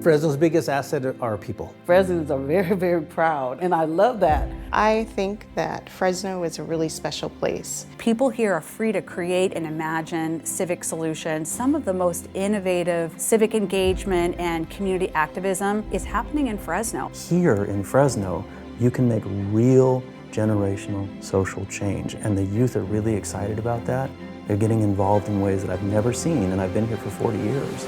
Fresno's biggest asset are people. Fresno's are very, very proud, and I love that. I think that Fresno is a really special place. People here are free to create and imagine civic solutions. Some of the most innovative civic engagement and community activism is happening in Fresno. Here in Fresno, you can make real generational social change, and the youth are really excited about that. They're getting involved in ways that I've never seen, and I've been here for 40 years.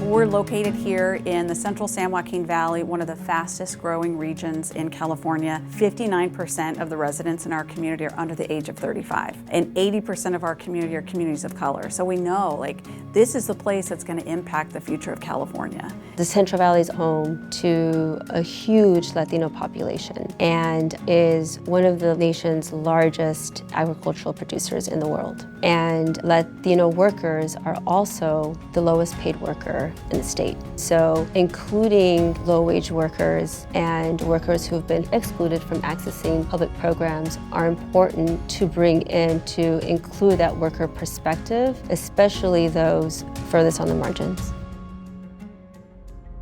We're located here in the central San Joaquin Valley, one of the fastest growing regions in California. 59% of the residents in our community are under the age of 35, and 80% of our community are communities of color. So we know, this is the place that's going to impact the future of California. The Central Valley is home to a huge Latino population and is one of the nation's largest agricultural producers in the world. And Latino workers are also the lowest paid worker in the state. So including low-wage workers and workers who have been excluded from accessing public programs are important to bring in to include that worker perspective, especially those furthest on the margins.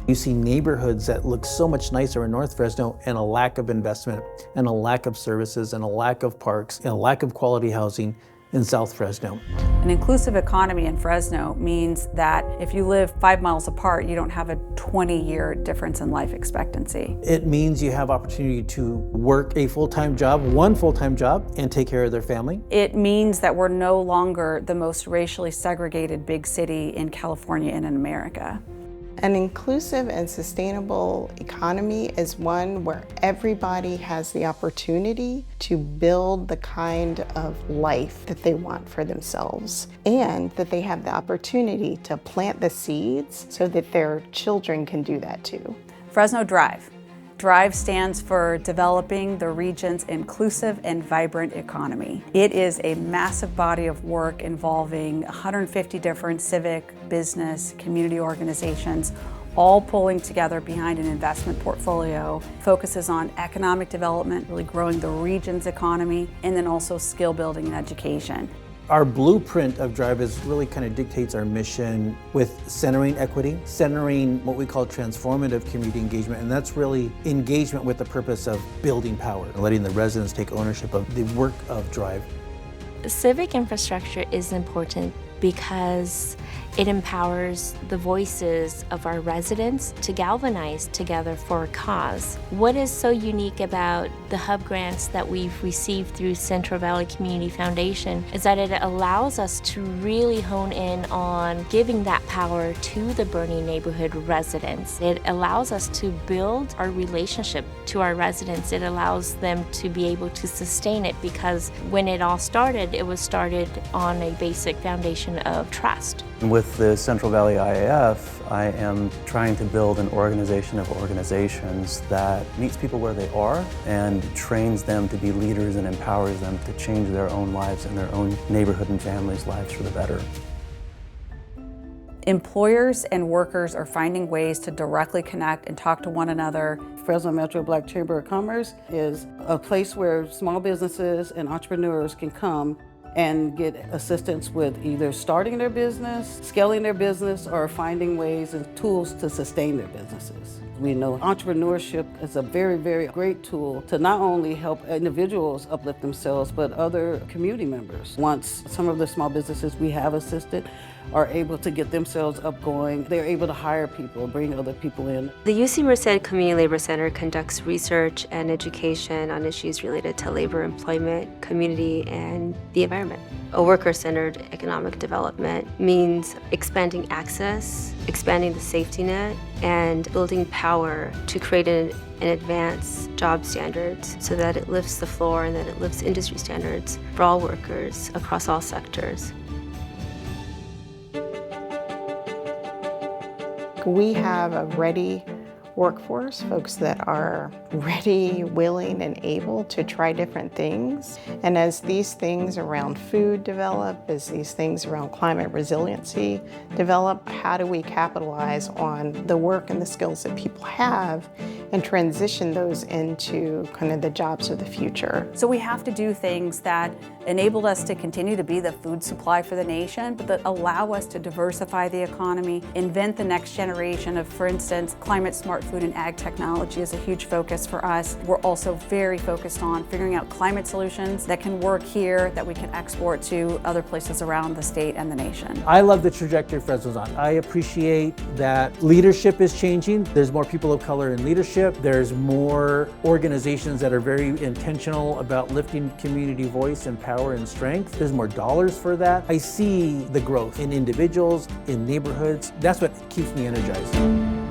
You see neighborhoods that look so much nicer in North Fresno and a lack of investment and a lack of services and a lack of parks and a lack of quality housing in South Fresno. An inclusive economy in Fresno means that if you live 5 miles apart, you don't have a 20-year difference in life expectancy. It means you have opportunity to work a full-time job, one full-time job, and take care of their family. It means that we're no longer the most racially segregated big city in California and in America. An inclusive and sustainable economy is one where everybody has the opportunity to build the kind of life that they want for themselves, and that they have the opportunity to plant the seeds so that their children can do that too. Fresno Drive. DRIVE stands for Developing the Region's Inclusive and Vibrant Economy. It is a massive body of work involving 150 different civic, business, community organizations, all pulling together behind an investment portfolio. Focuses on economic development, really growing the region's economy, and then also skill building and education. Our blueprint of DRIVE really kind of dictates our mission with centering equity, centering what we call transformative community engagement, and that's really engagement with the purpose of building power and letting the residents take ownership of the work of DRIVE. Civic infrastructure is important because it empowers the voices of our residents to galvanize together for a cause. What is so unique about the hub grants that we've received through Central Valley Community Foundation is that it allows us to really hone in on giving that power to the Bernie neighborhood residents. It allows us to build our relationship to our residents. It allows them to be able to sustain it, because when it all started, it was started on a basic foundation of trust. With the Central Valley IAF, I am trying to build an organization of organizations that meets people where they are and trains them to be leaders and empowers them to change their own lives and their own neighborhood and families' lives for the better. Employers and workers are finding ways to directly connect and talk to one another. Fresno Metro Black Chamber of Commerce is a place where small businesses and entrepreneurs can come and get assistance with either starting their business, scaling their business, or finding ways and tools to sustain their businesses. We know entrepreneurship is a very, very great tool to not only help individuals uplift themselves, but other community members. Once some of the small businesses we have assisted are able to get themselves up going, they're able to hire people, bring other people in. The UC Merced Community Labor Center conducts research and education on issues related to labor, employment, community, and the environment. A worker-centered economic development means expanding access, expanding the safety net, and building power to create and advance job standards so that it lifts the floor and that it lifts industry standards for all workers across all sectors. We have a ready workforce, folks that are ready, willing, and able to try different things. And as these things around food develop, as these things around climate resiliency develop, how do we capitalize on the work and the skills that people have and transition those into kind of the jobs of the future? So we have to do things that enable us to continue to be the food supply for the nation, but that allow us to diversify the economy, invent the next generation of, for instance, climate smart food and ag technology is a huge focus for us. We're also very focused on figuring out climate solutions that can work here, that we can export to other places around the state and the nation. I love the trajectory Fresno's on. I appreciate that leadership is changing. There's more people of color in leadership. There's more organizations that are very intentional about lifting community voice and power and strength. There's more dollars for that. I see the growth in individuals, in neighborhoods. That's what keeps me energized.